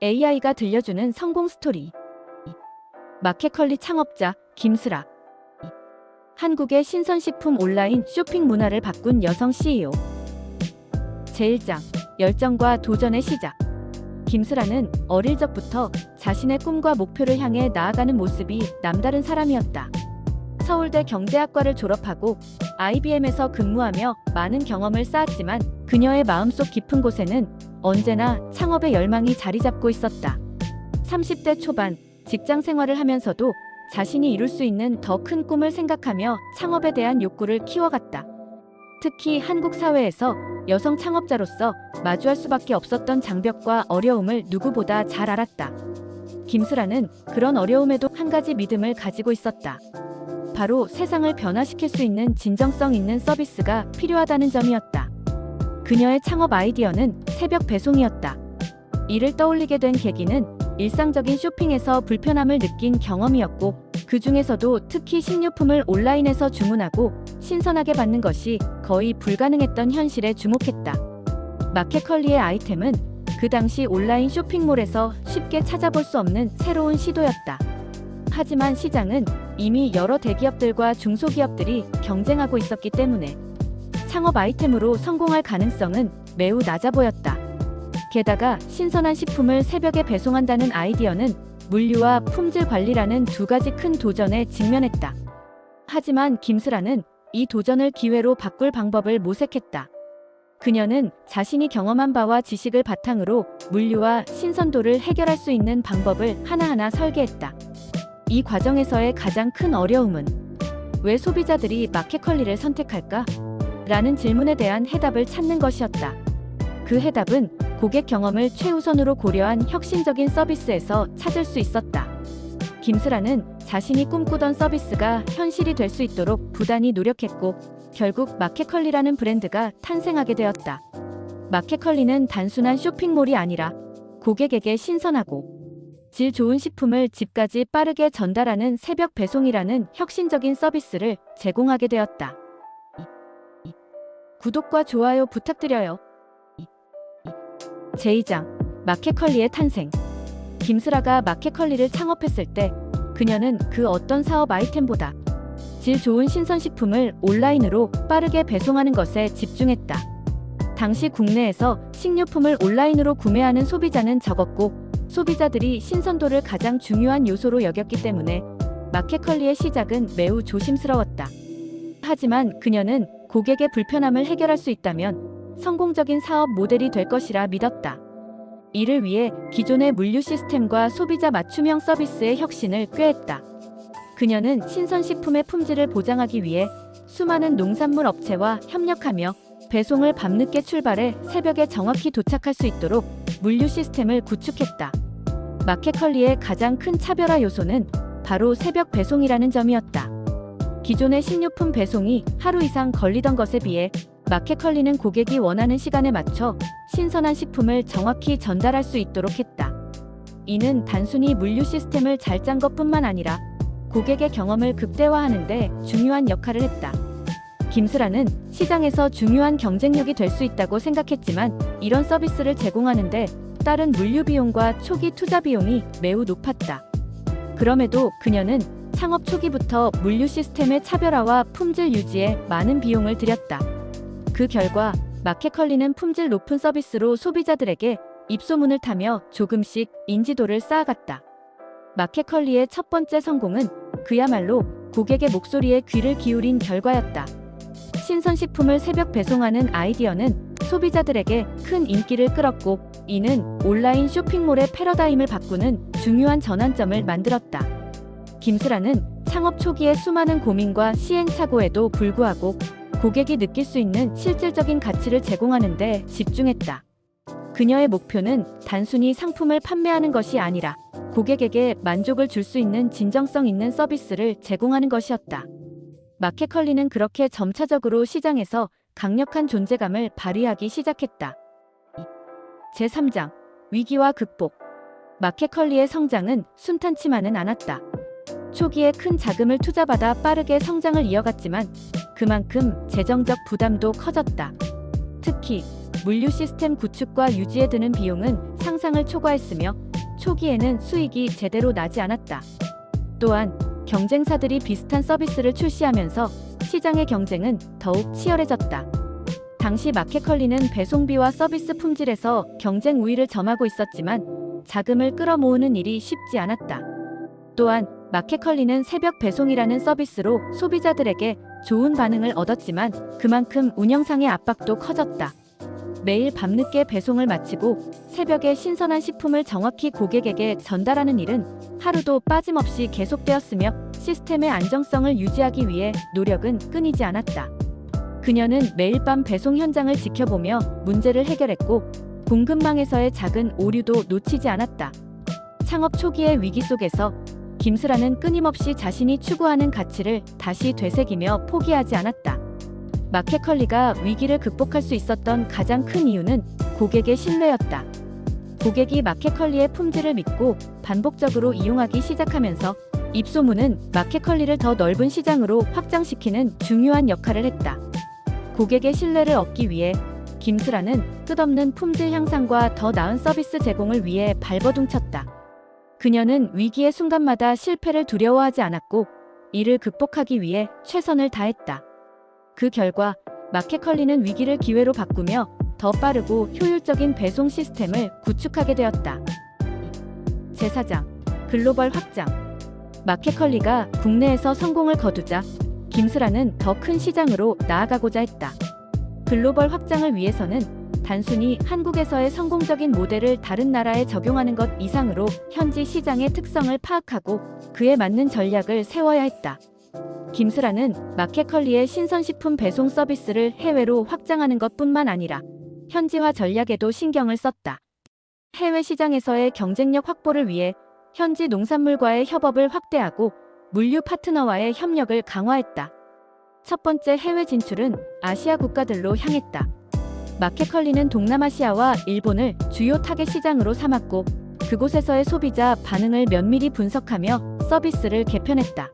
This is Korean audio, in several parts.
AI가 들려주는 성공 스토리. 마켓컬리 창업자 김슬아. 한국의 신선식품 온라인 쇼핑 문화를 바꾼 여성 CEO. 제1장 열정과 도전의 시작. 김슬아는 어릴 적부터 자신의 꿈과 목표를 향해 나아가는 모습이 남다른 사람이었다. 서울대 경제학과를 졸업하고 IBM에서 근무하며 많은 경험을 쌓았지만 그녀의 마음속 깊은 곳에는 언제나 창업의 열망이 자리 잡고 있었다. 30대 초반 직장 생활을 하면서도 자신이 이룰 수 있는 더 큰 꿈을 생각하며 창업에 대한 욕구를 키워갔다. 특히 한국 사회에서 여성 창업자로서 마주할 수밖에 없었던 장벽과 어려움을 누구보다 잘 알았다. 김슬아는 그런 어려움에도 한 가지 믿음을 가지고 있었다. 바로 세상을 변화시킬 수 있는 진정성 있는 서비스가 필요하다는 점이었다. 그녀의 창업 아이디어는 새벽 배송이었다. 이를 떠올리게 된 계기는 일상적인 쇼핑에서 불편함을 느낀 경험이었고, 그 중에서도 특히 식료품을 온라인에서 주문하고 신선하게 받는 것이 거의 불가능했던 현실에 주목했다. 마켓컬리의 아이템은 그 당시 온라인 쇼핑몰에서 쉽게 찾아볼 수 없는 새로운 시도였다. 하지만 시장은 이미 여러 대기업들과 중소기업들이 경쟁하고 있었기 때문에 창업 아이템으로 성공할 가능성은 매우 낮아 보였다. 게다가 신선한 식품을 새벽에 배송한다는 아이디어는 물류와 품질 관리라는 두 가지 큰 도전에 직면했다. 하지만 김슬아는 이 도전을 기회로 바꿀 방법을 모색했다. 그녀는 자신이 경험한 바와 지식을 바탕으로 물류와 신선도를 해결할 수 있는 방법을 하나하나 설계했다. 이 과정에서의 가장 큰 어려움은 왜 소비자들이 마켓컬리를 선택할까? 라는 질문에 대한 해답을 찾는 것이었다. 그 해답은 고객 경험을 최우선으로 고려한 혁신적인 서비스에서 찾을 수 있었다. 김슬아는 자신이 꿈꾸던 서비스가 현실이 될 수 있도록 부단히 노력했고, 결국 마켓컬리라는 브랜드가 탄생하게 되었다. 마켓컬리는 단순한 쇼핑몰이 아니라 고객에게 신선하고 질 좋은 식품을 집까지 빠르게 전달하는 새벽 배송이라는 혁신적인 서비스를 제공하게 되었다. 구독과 좋아요 부탁드려요. 제2장 마켓컬리의 탄생. 김슬아가 마켓컬리를 창업했을 때 그녀는 그 어떤 사업 아이템보다 질 좋은 신선식품을 온라인으로 빠르게 배송하는 것에 집중했다. 당시 국내에서 식료품을 온라인으로 구매하는 소비자는 적었고, 소비자들이 신선도를 가장 중요한 요소로 여겼기 때문에 마켓컬리의 시작은 매우 조심스러웠다. 하지만 그녀는 고객의 불편함을 해결할 수 있다면 성공적인 사업 모델이 될 것이라 믿었다. 이를 위해 기존의 물류 시스템과 소비자 맞춤형 서비스의 혁신을 꾀했다. 그녀는 신선식품의 품질을 보장하기 위해 수많은 농산물 업체와 협력하며 배송을 밤늦게 출발해 새벽에 정확히 도착할 수 있도록 물류 시스템을 구축했다. 마켓컬리의 가장 큰 차별화 요소는 바로 새벽 배송이라는 점이었다. 기존의 식료품 배송이 하루 이상 걸리던 것에 비해 마켓컬리는 고객이 원하는 시간에 맞춰 신선한 식품을 정확히 전달할 수 있도록 했다. 이는 단순히 물류 시스템을 잘 짠 것뿐만 아니라 고객의 경험을 극대화하는 데 중요한 역할을 했다. 김슬아는 시장에서 중요한 경쟁력이 될 수 있다고 생각했지만, 이런 서비스를 제공하는데 따른 물류 비용과 초기 투자 비용이 매우 높았다. 그럼에도 그녀는 창업 초기부터 물류 시스템의 차별화와 품질 유지에 많은 비용을 들였다. 그 결과 마켓컬리는 품질 높은 서비스로 소비자들에게 입소문을 타며 조금씩 인지도를 쌓아갔다. 마켓컬리의 첫 번째 성공은 그야말로 고객의 목소리에 귀를 기울인 결과였다. 신선식품을 새벽 배송하는 아이디어는 소비자들에게 큰 인기를 끌었고, 이는 온라인 쇼핑몰의 패러다임을 바꾸는 중요한 전환점을 만들었다. 김슬아는 창업 초기의 수많은 고민과 시행착오에도 불구하고 고객이 느낄 수 있는 실질적인 가치를 제공하는 데 집중했다. 그녀의 목표는 단순히 상품을 판매하는 것이 아니라 고객에게 만족을 줄 수 있는 진정성 있는 서비스를 제공하는 것이었다. 마켓컬리는 그렇게 점차적으로 시장에서 강력한 존재감을 발휘하기 시작했다. 제3장 위기와 극복. 마켓컬리의 성장은 순탄치만은 않았다. 초기에 큰 자금을 투자받아 빠르게 성장을 이어갔지만 그만큼 재정적 부담도 커졌다. 특히 물류 시스템 구축과 유지에 드는 비용은 상상을 초과했으며 초기에는 수익이 제대로 나지 않았다. 또한 경쟁사들이 비슷한 서비스를 출시하면서 시장의 경쟁은 더욱 치열해졌다. 당시 마켓컬리는 배송비와 서비스 품질에서 경쟁 우위를 점하고 있었지만 자금을 끌어모으는 일이 쉽지 않았다. 또한 마켓컬리는 새벽 배송이라는 서비스로 소비자들에게 좋은 반응을 얻었지만 그만큼 운영상의 압박도 커졌다. 매일 밤늦게 배송을 마치고 새벽에 신선한 식품을 정확히 고객에게 전달하는 일은 하루도 빠짐없이 계속되었으며 시스템의 안정성을 유지하기 위해 노력은 끊이지 않았다. 그녀는 매일 밤 배송 현장을 지켜보며 문제를 해결했고 공급망에서의 작은 오류도 놓치지 않았다. 창업 초기의 위기 속에서 김슬아는 끊임없이 자신이 추구하는 가치를 다시 되새기며 포기하지 않았다. 마켓컬리가 위기를 극복할 수 있었던 가장 큰 이유는 고객의 신뢰였다. 고객이 마켓컬리의 품질을 믿고 반복적으로 이용하기 시작하면서 입소문은 마켓컬리를 더 넓은 시장으로 확장시키는 중요한 역할을 했다. 고객의 신뢰를 얻기 위해 김슬아는 끝없는 품질 향상과 더 나은 서비스 제공을 위해 발버둥쳤다. 그녀는 위기의 순간마다 실패를 두려워하지 않았고 이를 극복하기 위해 최선을 다했다. 그 결과 마켓컬리는 위기를 기회로 바꾸며 더 빠르고 효율적인 배송 시스템을 구축하게 되었다. 제4장 글로벌 확장. 마켓컬리가 국내에서 성공을 거두자 김슬아는 더 큰 시장으로 나아가고자 했다. 글로벌 확장을 위해서는 단순히 한국에서의 성공적인 모델을 다른 나라에 적용하는 것 이상으로 현지 시장의 특성을 파악하고 그에 맞는 전략을 세워야 했다. 김슬아는 마켓컬리의 신선식품 배송 서비스를 해외로 확장하는 것뿐만 아니라 현지화 전략에도 신경을 썼다. 해외 시장에서의 경쟁력 확보를 위해 현지 농산물과의 협업을 확대하고 물류 파트너와의 협력을 강화했다. 첫 번째 해외 진출은 아시아 국가들로 향했다. 마켓컬리는 동남아시아와 일본을 주요 타겟 시장으로 삼았고 그곳에서의 소비자 반응을 면밀히 분석하며 서비스를 개편했다.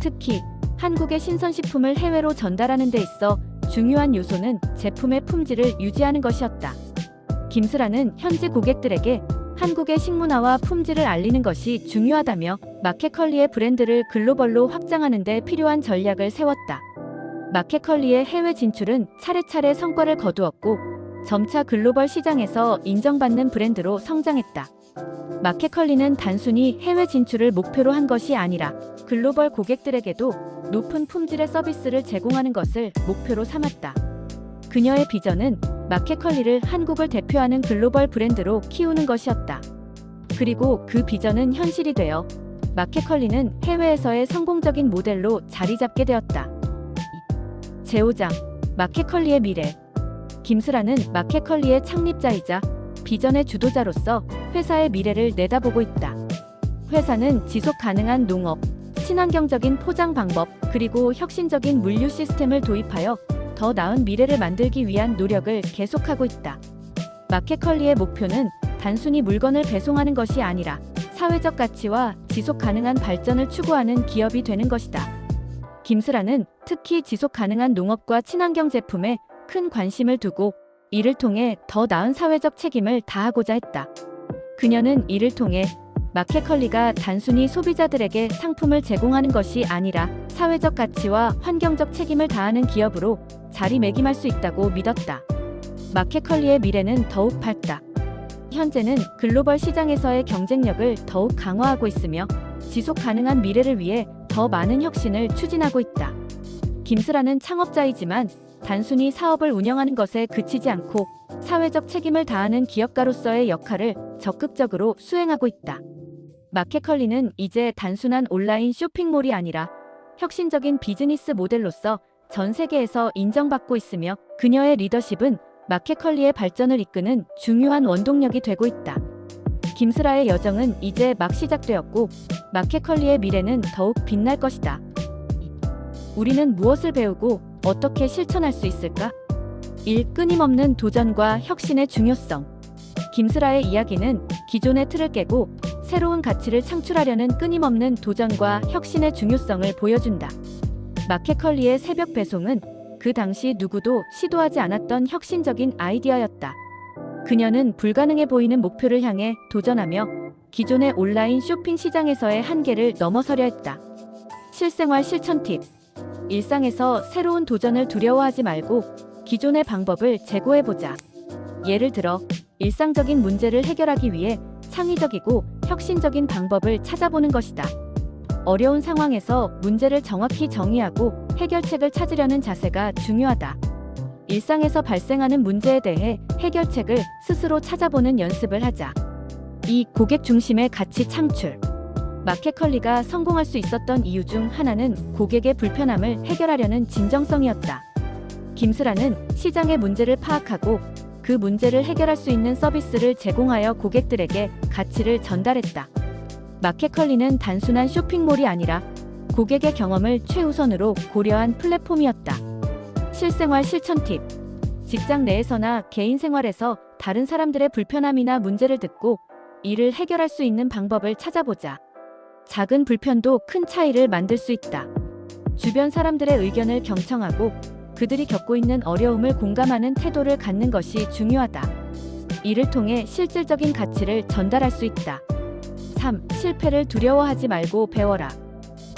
특히 한국의 신선식품을 해외로 전달하는 데 있어 중요한 요소는 제품의 품질을 유지하는 것이었다. 김슬아는 현지 고객들에게 한국의 식문화와 품질을 알리는 것이 중요하다며 마켓컬리의 브랜드를 글로벌로 확장하는 데 필요한 전략을 세웠다. 마켓컬리의 해외 진출은 차례차례 성과를 거두었고 점차 글로벌 시장에서 인정받는 브랜드로 성장했다. 마켓컬리는 단순히 해외 진출을 목표로 한 것이 아니라 글로벌 고객들에게도 높은 품질의 서비스를 제공하는 것을 목표로 삼았다. 그녀의 비전은 마켓컬리를 한국을 대표하는 글로벌 브랜드로 키우는 것이었다. 그리고 그 비전은 현실이 되어 마켓컬리는 해외에서의 성공적인 모델로 자리 잡게 되었다. 제5장 마켓컬리의 미래. 김슬아는 마켓컬리의 창립자이자 비전의 주도자로서 회사의 미래를 내다보고 있다. 회사는 지속 가능한 농업, 친환경적인 포장 방법, 그리고 혁신적인 물류 시스템을 도입하여 더 나은 미래를 만들기 위한 노력을 계속하고 있다. 마켓컬리의 목표는 단순히 물건을 배송하는 것이 아니라 사회적 가치와 지속 가능한 발전을 추구하는 기업이 되는 것이다. 김슬아는 특히 지속 가능한 농업과 친환경 제품에 큰 관심을 두고 이를 통해 더 나은 사회적 책임을 다하고자 했다. 그녀는 이를 통해 마켓컬리가 단순히 소비자들에게 상품을 제공하는 것이 아니라 사회적 가치와 환경적 책임을 다하는 기업으로 자리매김할 수 있다고 믿었다. 마켓컬리의 미래는 더욱 밝다. 현재는 글로벌 시장에서의 경쟁력을 더욱 강화하고 있으며 지속 가능한 미래를 위해 더 많은 혁신을 추진하고 있다. 김슬아는 창업자이지만 단순히 사업을 운영하는 것에 그치지 않고 사회적 책임을 다하는 기업가로서의 역할을 적극적으로 수행하고 있다. 마켓컬리는 이제 단순한 온라인 쇼핑몰이 아니라 혁신적인 비즈니스 모델로서 전 세계에서 인정받고 있으며 그녀의 리더십은 마켓컬리의 발전을 이끄는 중요한 원동력이 되고 있다. 김슬아의 여정은 이제 막 시작되었고 마켓컬리의 미래는 더욱 빛날 것이다. 우리는 무엇을 배우고 어떻게 실천할 수 있을까? 1. 끊임없는 도전과 혁신의 중요성. 김슬아의 이야기는 기존의 틀을 깨고 새로운 가치를 창출하려는 끊임없는 도전과 혁신의 중요성을 보여준다. 마켓컬리의 새벽 배송은 그 당시 누구도 시도하지 않았던 혁신적인 아이디어였다. 그녀는 불가능해 보이는 목표를 향해 도전하며 기존의 온라인 쇼핑 시장에서의 한계를 넘어서려 했다. 실생활 실천 팁. 일상에서 새로운 도전을 두려워하지 말고 기존의 방법을 재고해보자. 예를 들어, 일상적인 문제를 해결하기 위해 창의적이고 혁신적인 방법을 찾아보는 것이다. 어려운 상황에서 문제를 정확히 정의하고 해결책을 찾으려는 자세가 중요하다. 일상에서 발생하는 문제에 대해 해결책을 스스로 찾아보는 연습을 하자. 2. 고객 중심의 가치 창출. 마켓컬리가 성공할 수 있었던 이유 중 하나는 고객의 불편함을 해결하려는 진정성이었다. 김스라는 시장의 문제를 파악하고 그 문제를 해결할 수 있는 서비스를 제공하여 고객들에게 가치를 전달했다. 마켓컬리는 단순한 쇼핑몰이 아니라 고객의 경험을 최우선으로 고려한 플랫폼이었다. 실생활 실천 팁. 직장 내에서나 개인 생활에서 다른 사람들의 불편함이나 문제를 듣고 이를 해결할 수 있는 방법을 찾아보자. 작은 불편도 큰 차이를 만들 수 있다. 주변 사람들의 의견을 경청하고 그들이 겪고 있는 어려움을 공감하는 태도를 갖는 것이 중요하다. 이를 통해 실질적인 가치를 전달할 수 있다. 3. 실패를 두려워하지 말고 배워라.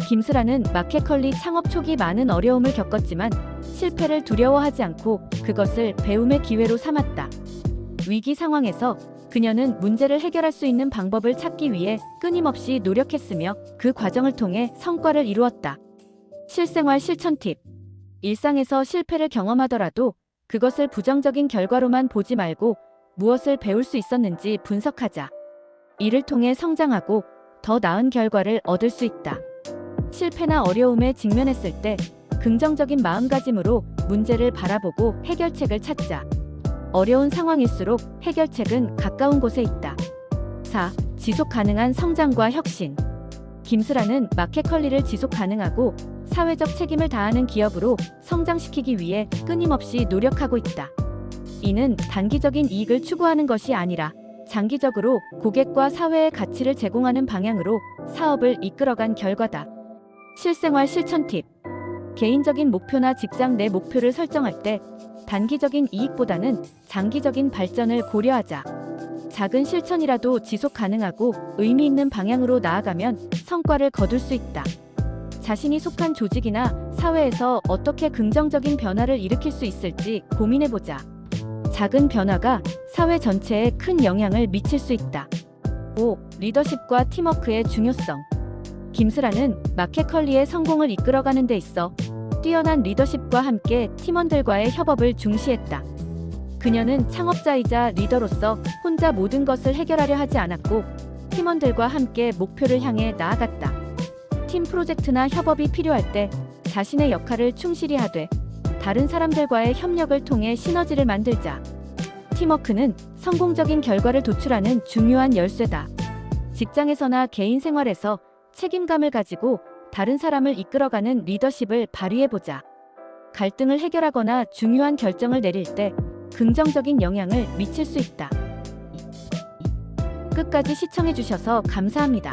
김스라는 마켓컬리 창업 초기 많은 어려움을 겪었지만 실패를 두려워하지 않고 그것을 배움의 기회로 삼았다. 위기 상황에서 그녀는 문제를 해결할 수 있는 방법을 찾기 위해 끊임없이 노력했으며 그 과정을 통해 성과를 이루었다. 실생활 실천 팁. 일상에서 실패를 경험하더라도 그것을 부정적인 결과로만 보지 말고 무엇을 배울 수 있었는지 분석하자. 이를 통해 성장하고 더 나은 결과를 얻을 수 있다. 실패나 어려움에 직면했을 때 긍정적인 마음가짐으로 문제를 바라보고 해결책을 찾자. 어려운 상황일수록 해결책은 가까운 곳에 있다. 4. 지속 가능한 성장과 혁신. 김스라는 마켓컬리를 지속 가능하고 사회적 책임을 다하는 기업으로 성장시키기 위해 끊임없이 노력하고 있다. 이는 단기적인 이익을 추구하는 것이 아니라 장기적으로 고객과 사회의 가치를 제공하는 방향으로 사업을 이끌어간 결과다. 실생활 실천 팁. 개인적인 목표나 직장 내 목표를 설정할 때 단기적인 이익보다는 장기적인 발전을 고려하자. 작은 실천이라도 지속 가능하고 의미 있는 방향으로 나아가면 성과를 거둘 수 있다. 자신이 속한 조직이나 사회에서 어떻게 긍정적인 변화를 일으킬 수 있을지 고민해보자. 작은 변화가 사회 전체에 큰 영향을 미칠 수 있다. 5. 리더십과 팀워크의 중요성. 김스라는 마켓컬리의 성공을 이끌어가는 데 있어 뛰어난 리더십과 함께 팀원들과의 협업을 중시했다. 그녀는 창업자이자 리더로서 혼자 모든 것을 해결하려 하지 않았고 팀원들과 함께 목표를 향해 나아갔다. 팀 프로젝트나 협업이 필요할 때 자신의 역할을 충실히 하되 다른 사람들과의 협력을 통해 시너지를 만들자. 팀워크는 성공적인 결과를 도출하는 중요한 열쇠다. 직장에서나 개인 생활에서 책임감을 가지고 다른 사람을 이끌어가는 리더십을 발휘해보자. 갈등을 해결하거나 중요한 결정을 내릴 때 긍정적인 영향을 미칠 수 있다. 끝까지 시청해주셔서 감사합니다.